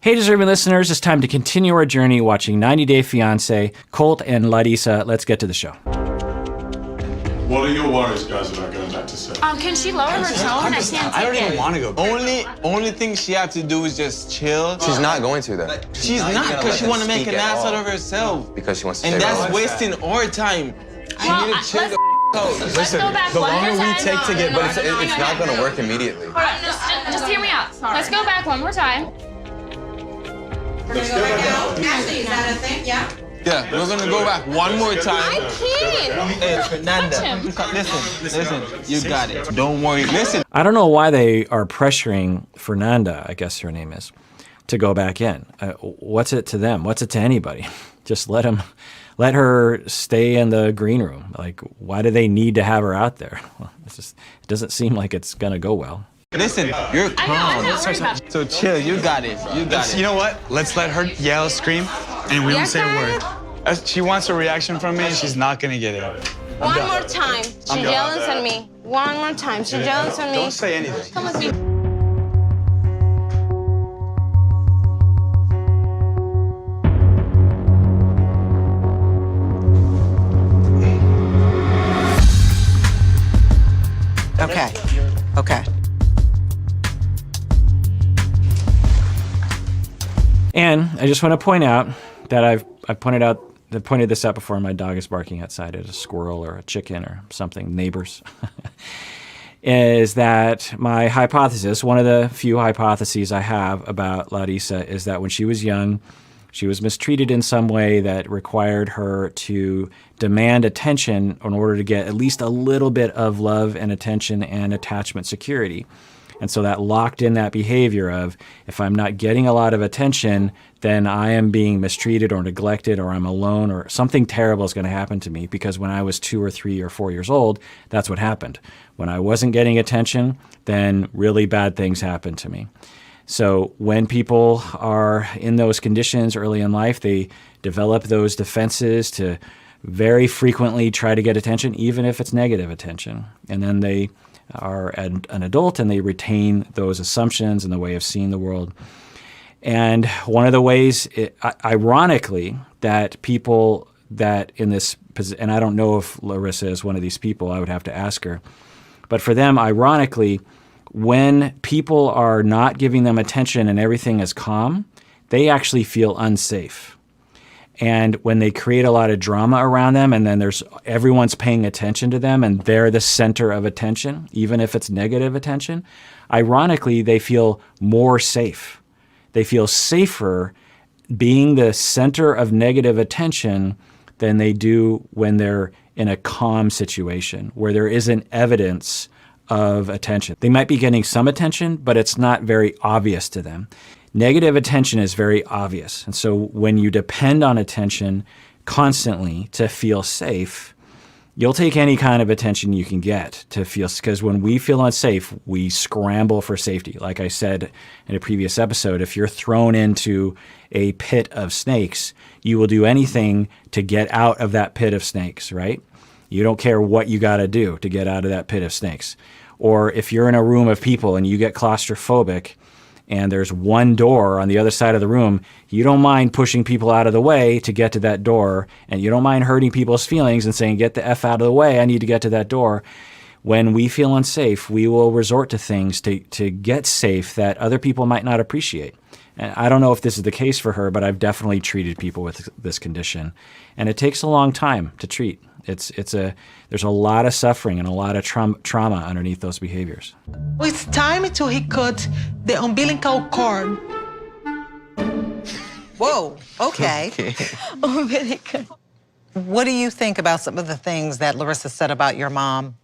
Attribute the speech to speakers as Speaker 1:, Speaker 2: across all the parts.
Speaker 1: Hey, deserving listeners, it's time to continue our journey watching 90 Day Fiancé, Colt and Larissa. Let's get to the show.
Speaker 2: What are your worries, guys, about going back to set?
Speaker 3: Can she lower her tone?
Speaker 4: I don't even want to go. Only thing she has to do is just chill.
Speaker 5: She's not going to, though.
Speaker 4: She's not because she want to make an ass out of herself.
Speaker 5: Because she wants to.
Speaker 4: And that's wasting our time. She need to chill the out.
Speaker 3: Let's go back
Speaker 5: the
Speaker 3: one
Speaker 5: longer
Speaker 3: more
Speaker 5: we
Speaker 3: time.
Speaker 5: take to get, but it's not going to work immediately.
Speaker 3: All right, just hear me out. Let's go back one more time.
Speaker 2: Let's go back out.
Speaker 6: Actually, is that a thing? Yeah?
Speaker 4: Yeah, we're gonna go back one more time.
Speaker 3: I can't.
Speaker 4: Hey, Fernanda, listen, you got it. Don't worry. Listen.
Speaker 1: I don't know why they are pressuring Fernanda, I guess her name is, to go back in. What's it to them? What's it to anybody? Just let her stay in the green room. Like, why do they need to have her out there? Well, it doesn't seem like it's gonna go well.
Speaker 4: Listen, you're calm.
Speaker 3: I'm not worried about it.
Speaker 4: So chill, you got it. You got it.
Speaker 7: You know what? Let's let her yell, scream, and we won't say a word. She wants a reaction from me, and she's not gonna get it.
Speaker 8: One more time. She yells at me. One more time. She yells at me.
Speaker 7: Don't say anything.
Speaker 8: Come with me.
Speaker 6: Okay.
Speaker 1: And I just want to point out that I've pointed this out before. My dog is barking outside at a squirrel or a chicken or something, neighbors. Is that my hypothesis, one of the few hypotheses I have about Larissa, is that when she was young, she was mistreated in some way that required her to demand attention in order to get at least a little bit of love and attention and attachment security. And so that locked in that behavior of, if I'm not getting a lot of attention, then I am being mistreated or neglected, or I'm alone, or something terrible is going to happen to me. Because when I was 2 or 3 or 4 years old, that's what happened. When I wasn't getting attention, then really bad things happened to me. So when people are in those conditions early in life, they develop those defenses to very frequently try to get attention, even if it's negative attention. And then they are an adult and they retain those assumptions and the way of seeing the world. And one of the ways, ironically, that people that in this position, and I don't know if Larissa is one of these people, I would have to ask her, but for them, ironically, when people are not giving them attention and everything is calm, they actually feel unsafe. And when they create a lot of drama around them, and then everyone's paying attention to them and they're the center of attention, even if it's negative attention, ironically, they feel more safe. They feel safer being the center of negative attention than they do when they're in a calm situation where there isn't evidence of attention. They might be getting some attention, but it's not very obvious to them. Negative attention is very obvious. And so when you depend on attention constantly to feel safe, you'll take any kind of attention you can get to feel, because when we feel unsafe, we scramble for safety. Like I said in a previous episode, if you're thrown into a pit of snakes, you will do anything to get out of that pit of snakes, right? You don't care what you got to do to get out of that pit of snakes. Or if you're in a room of people and you get claustrophobic, and there's one door on the other side of the room, you don't mind pushing people out of the way to get to that door, and you don't mind hurting people's feelings and saying, get the F out of the way, I need to get to that door. When we feel unsafe, we will resort to things to get safe that other people might not appreciate. And I don't know if this is the case for her, but I've definitely treated people with this condition. And it takes a long time to treat. There's a lot of suffering and a lot of trauma underneath those behaviors.
Speaker 6: It's time to recut the umbilical cord.
Speaker 9: Whoa, okay.
Speaker 8: Umbilical.
Speaker 9: What do you think about some of the things that Larissa said about your mom?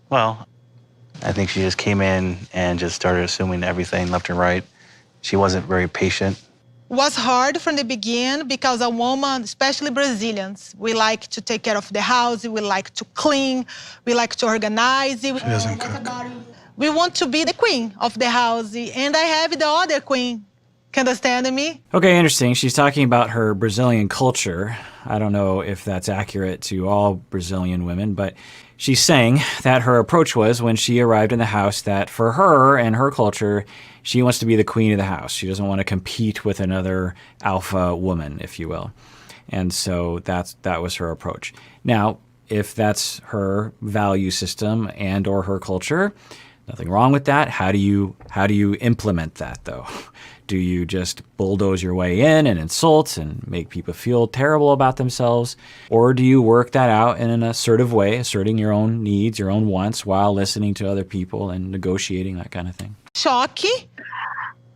Speaker 10: Well, I think she just came in and just started assuming everything left and right. She wasn't very patient.
Speaker 6: Was hard from the beginning because a woman, especially Brazilians, we like to take care of the house, we like to clean, we like to organize. She
Speaker 7: doesn't cook.
Speaker 6: We want to be the queen of the house, and I have the other queen Can understand me?
Speaker 1: Okay, interesting. She's talking about her Brazilian culture. I don't know if that's accurate to all Brazilian women, but she's saying that her approach was when she arrived in the house that for her and her culture, she wants to be the queen of the house. She doesn't want to compete with another alpha woman, if you will. And so that was her approach. Now, if that's her value system and or her culture, nothing wrong with that. How do you implement that, though? Do you just bulldoze your way in and insult and make people feel terrible about themselves? Or do you work that out in an assertive way, asserting your own needs, your own wants, while listening to other people and negotiating, that kind of thing?
Speaker 6: Choque.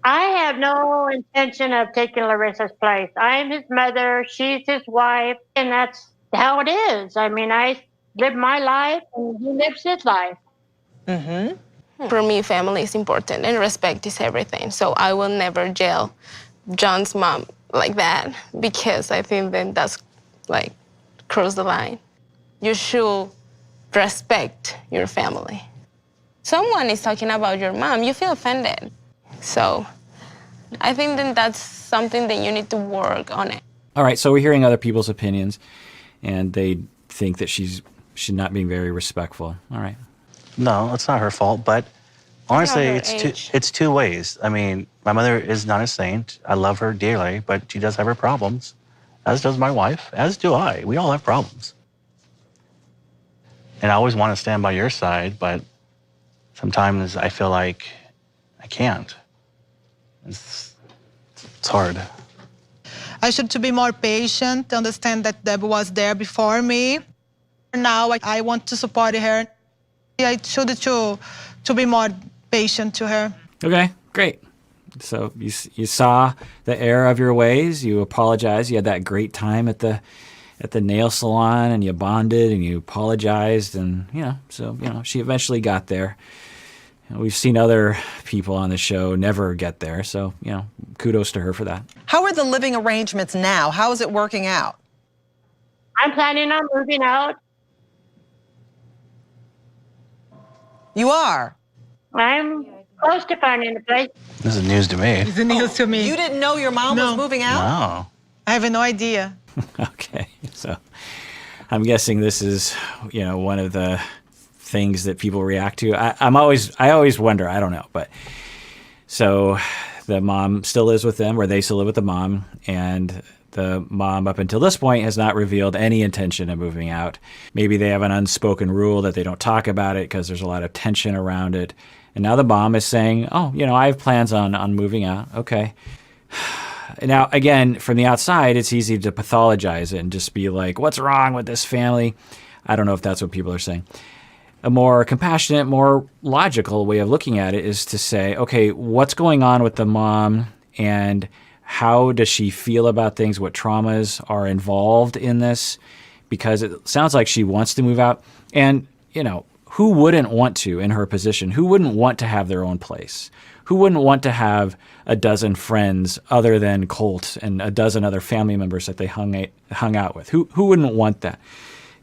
Speaker 11: I have no intention of taking Larissa's place. I'm his mother, she's his wife, and that's how it is. I mean, I live my life and he lives his life.
Speaker 8: Mm-hmm. For me, family is important and respect is everything. So I will never jail John's mom like that because I think then that's like cross the line. You should respect your family. Someone is talking about your mom, you feel offended. So I think then that's something that you need to work on it.
Speaker 1: All right, so we're hearing other people's opinions, and they think that she's not being very respectful. All right.
Speaker 10: No, it's not her fault, but honestly, it's two ways. I mean, my mother is not a saint. I love her dearly, but she does have her problems, as does my wife, as do I. We all have problems. And I always want to stand by your side, but sometimes I feel like I can't. It's hard.
Speaker 6: I should to be more patient, understand that Deb was there before me. Now I want to support her. I should to be more patient to her.
Speaker 1: Okay, great. So you saw the error of your ways. You apologized. You had that great time at the nail salon, and you bonded and you apologized, and she eventually got there. We've seen other people on the show never get there, so kudos to her for that.
Speaker 9: How are the living arrangements now? How is it working out?
Speaker 11: I'm planning on moving out.
Speaker 9: You are?
Speaker 11: I'm close to finding a place.
Speaker 10: This is news to me.
Speaker 6: It's news to me.
Speaker 9: You didn't know your mom was moving out?
Speaker 10: No.
Speaker 6: I have no idea.
Speaker 1: Okay, so I'm guessing this is, one of the things that people react to. I always wonder, I don't know, but so the mom still lives with them, or they still live with the mom, and the mom up until this point has not revealed any intention of moving out. Maybe they have an unspoken rule that they don't talk about it because there's a lot of tension around it. And now the mom is saying, oh, I have plans on moving out. Okay. Now, again, from the outside, it's easy to pathologize it and just be like, what's wrong with this family? I don't know if that's what people are saying. A more compassionate, more logical way of looking at it is to say, okay, what's going on with the mom, and how does she feel about things? What traumas are involved in this? Because it sounds like she wants to move out. And, who wouldn't want to in her position? Who wouldn't want to have their own place? Who wouldn't want to have a dozen friends other than Colt and a dozen other family members that they hung out with? Who wouldn't want that?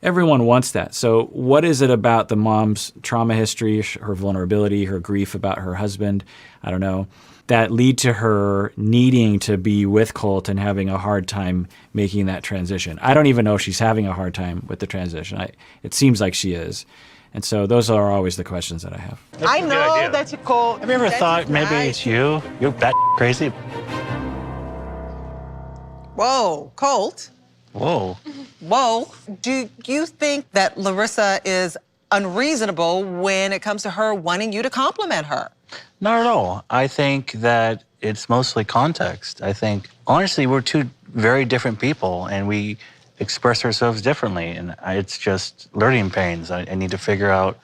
Speaker 1: Everyone wants that. So what is it about the mom's trauma history, her vulnerability, her grief about her husband, I don't know, that lead to her needing to be with Colt and having a hard time making that transition? I don't even know if she's having a hard time with the transition. It seems like she is. And so those are always the questions that I have.
Speaker 9: I know that you call.
Speaker 10: Have you ever thought maybe it's you? You're that crazy?
Speaker 9: Whoa, Colt.
Speaker 10: Whoa.
Speaker 9: Whoa. Do you think that Larissa is unreasonable when it comes to her wanting you to compliment her?
Speaker 10: Not at all. I think that it's mostly context. I think, honestly, we're two very different people, and we express ourselves differently, and it's just learning pains. I need to figure out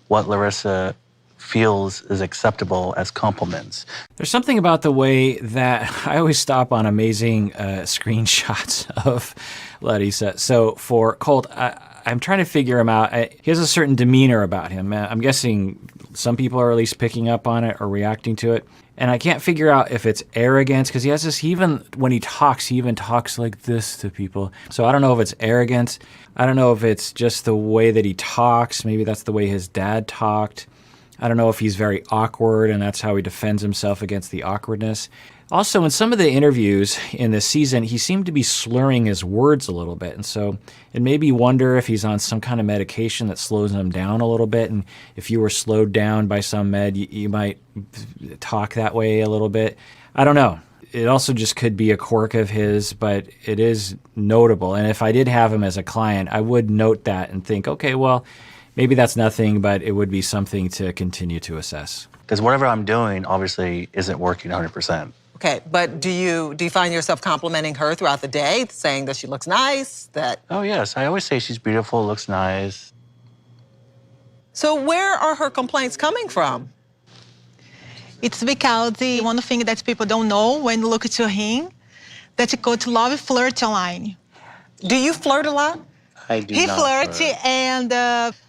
Speaker 10: what Larissa feels is acceptable as compliments.
Speaker 1: There's something about the way that I always stop on amazing screenshots of Larissa. So for Colt, I'm trying to figure him out. He has a certain demeanor about him. I'm guessing some people are at least picking up on it or reacting to it. And I can't figure out if it's arrogance, because he has this, even when he even talks like this to people. So I don't know if it's arrogance. I don't know if it's just the way that he talks. Maybe that's the way his dad talked. I don't know if he's very awkward and that's how he defends himself against the awkwardness. Also, in some of the interviews in this season, he seemed to be slurring his words a little bit. And so it made me wonder if he's on some kind of medication that slows him down a little bit. And if you were slowed down by some med, you might talk that way a little bit. I don't know. It also just could be a quirk of his, but it is notable. And if I did have him as a client, I would note that and think, okay, well, maybe that's nothing, but it would be something to continue to assess.
Speaker 10: Because whatever I'm doing obviously isn't working 100%.
Speaker 9: Okay, but do you find yourself complimenting her throughout the day, saying that she looks nice, that...
Speaker 10: Oh, yes. I always say she's beautiful, looks nice.
Speaker 9: So where are her complaints coming from?
Speaker 6: It's because one thing that people don't know when you look to him, that Colt love flirt online.
Speaker 9: Do you flirt a lot?
Speaker 10: I do
Speaker 6: He
Speaker 10: not
Speaker 6: flirts,
Speaker 10: flirt.
Speaker 6: and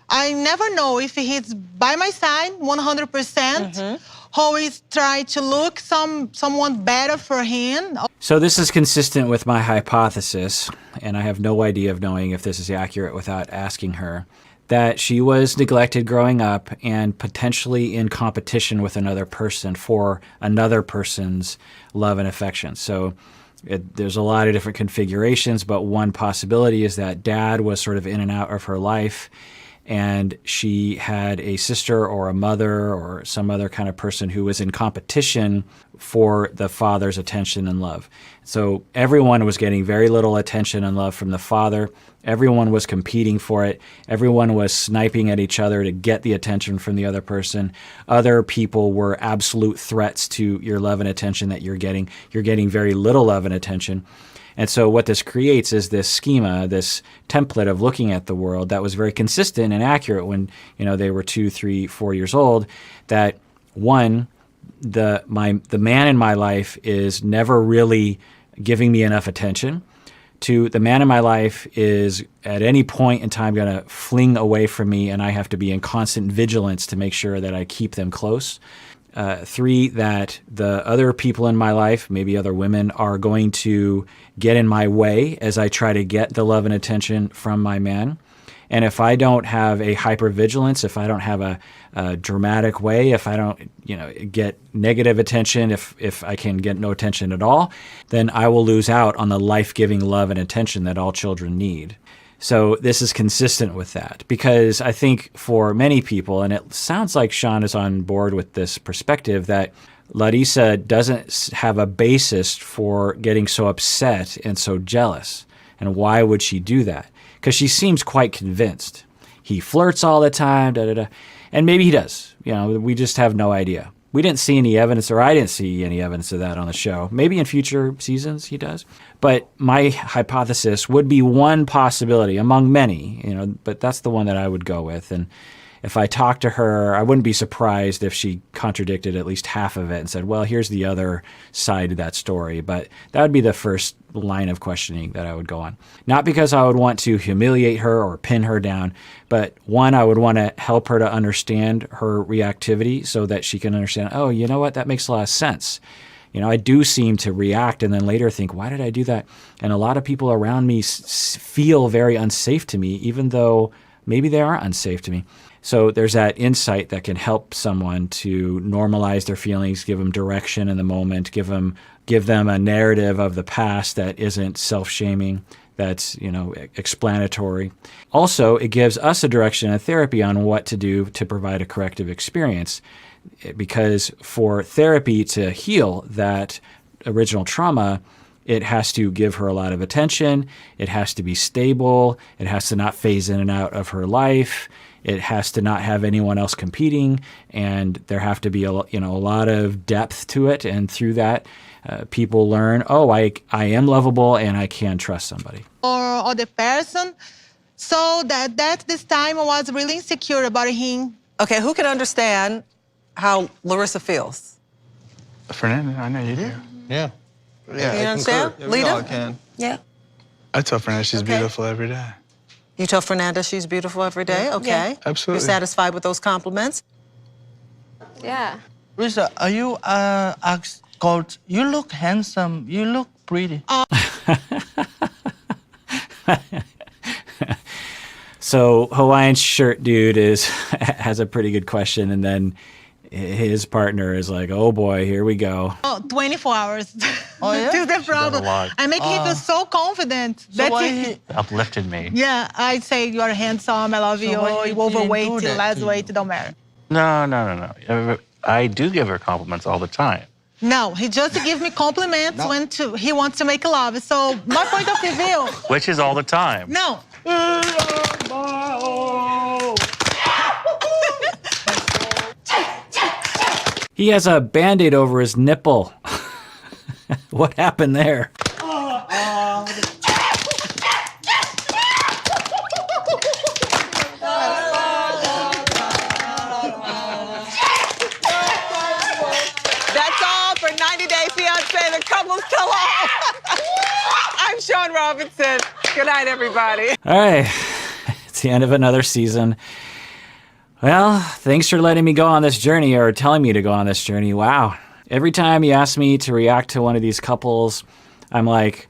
Speaker 6: I never know if he's by my side 100%, always try to look someone better for him.
Speaker 1: So this is consistent with my hypothesis, and I have no idea of knowing if this is accurate without asking her, that she was neglected growing up and potentially in competition with another person for another person's love and affection. So there's a lot of different configurations, but one possibility is that dad was sort of in and out of her life, and she had a sister or a mother or some other kind of person who was in competition for the father's attention and love. So everyone was getting very little attention and love from the father. Everyone was competing for it. Everyone was sniping at each other to get the attention from the other person. Other people were absolute threats to your love and attention that you're getting. You're getting very little love and attention. And so what this creates is this schema, this template of looking at the world that was very consistent and accurate when, they were 2, 3, 4 years old, that one, the man in my life is never really giving me enough attention. 2, the man in my life is at any point in time going to fling away from me, and I have to be in constant vigilance to make sure that I keep them close. 3, that the other people in my life, maybe other women, are going to get in my way as I try to get the love and attention from my man. And if I don't have a hypervigilance, if I don't have a dramatic way, if I don't, get negative attention, if I can get no attention at all, then I will lose out on the life-giving love and attention that all children need. So this is consistent with that, because I think for many people, and it sounds like Sean is on board with this perspective, that Larissa doesn't have a basis for getting so upset and so jealous. And why would she do that? Because she seems quite convinced. He flirts all the time, and maybe he does. We just have no idea. We didn't see any evidence, or I didn't see any evidence of that on the show. Maybe in future seasons he does. But my hypothesis would be one possibility among many, but that's the one that I would go with. And if I talked to her, I wouldn't be surprised if she contradicted at least half of it and said, well, here's the other side of that story. But that would be the first line of questioning that I would go on. Not because I would want to humiliate her or pin her down, but one, I would want to help her to understand her reactivity so that she can understand, oh, you know what, that makes a lot of sense. I do seem to react and then later think, why did I do that? And a lot of people around me feel very unsafe to me, even though maybe they are unsafe to me. So there's that insight that can help someone to normalize their feelings, give them direction in the moment, give them a narrative of the past that isn't self-shaming, that's explanatory. Also, it gives us a direction in therapy on what to do to provide a corrective experience, because for therapy to heal that original trauma, it has to give her a lot of attention. It has to be stable. It has to not phase in and out of her life. It has to not have anyone else competing, and there have to be a lot of depth to it. And through that, people learn, oh, I am lovable and I can trust somebody.
Speaker 6: Or other person, so that this time I was really insecure about him.
Speaker 9: Okay, who can understand how Larissa feels?
Speaker 7: Fernanda, I know you do.
Speaker 4: Yeah.
Speaker 9: You understand?
Speaker 4: Yeah,
Speaker 9: Lita?
Speaker 4: I can.
Speaker 9: Yeah.
Speaker 7: I tell Fernanda she's beautiful every day.
Speaker 9: You tell Fernanda she's beautiful every day? Okay.
Speaker 7: Yeah, absolutely.
Speaker 9: You're satisfied with those compliments?
Speaker 8: Yeah.
Speaker 12: Risa, are you asked Colt, you look handsome, you look pretty.
Speaker 1: So Hawaiian shirt dude has a pretty good question, and then his partner is like, oh boy, here we go.
Speaker 6: Oh, 24 hours.
Speaker 12: Oh, yeah?
Speaker 6: This is the
Speaker 10: does a
Speaker 6: problem.
Speaker 10: lot.
Speaker 6: I make him feel so confident.
Speaker 12: So why
Speaker 6: it.
Speaker 12: he,
Speaker 10: Uplifted me.
Speaker 6: Yeah, I say you are handsome, I love
Speaker 12: So
Speaker 6: you,
Speaker 12: why he
Speaker 6: you
Speaker 12: didn't
Speaker 6: overweight,
Speaker 12: do
Speaker 6: you
Speaker 12: that
Speaker 6: less
Speaker 12: to
Speaker 6: weight,
Speaker 12: you?
Speaker 6: don't matter.
Speaker 10: No. I do give her compliments all the time.
Speaker 6: No, he just gives me compliments when he wants to make love. So my point of view,
Speaker 10: Which is all the time.
Speaker 6: no.
Speaker 1: He has a Band-Aid over his nipple. What happened there?
Speaker 9: That's all for 90 Day Fiancé, the couples tell all. I'm Sean Robinson. Good night, everybody.
Speaker 1: All right, it's the end of another season. Well, thanks for letting me go on this journey, or telling me to go on this journey. Wow. Every time you ask me to react to one of these couples, I'm like,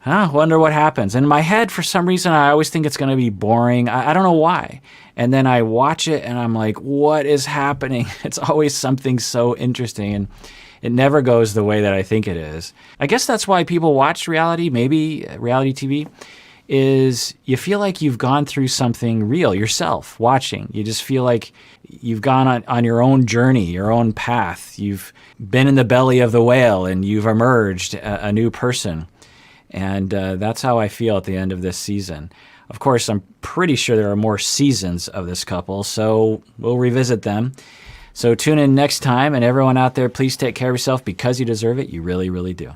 Speaker 1: wonder what happens. In my head, for some reason, I always think it's going to be boring. I don't know why. And then I watch it and I'm like, what is happening? It's always something so interesting, and it never goes the way that I think it is. I guess that's why people watch reality, maybe reality TV, is you feel like you've gone through something real yourself watching. You just feel like you've gone on your own journey, your own path. You've been in the belly of the whale and you've emerged a new person. And that's how I feel at the end of this season. Of course, I'm pretty sure there are more seasons of this couple, so we'll revisit them. So tune in next time, and everyone out there, please take care of yourself because you deserve it. You really, really do.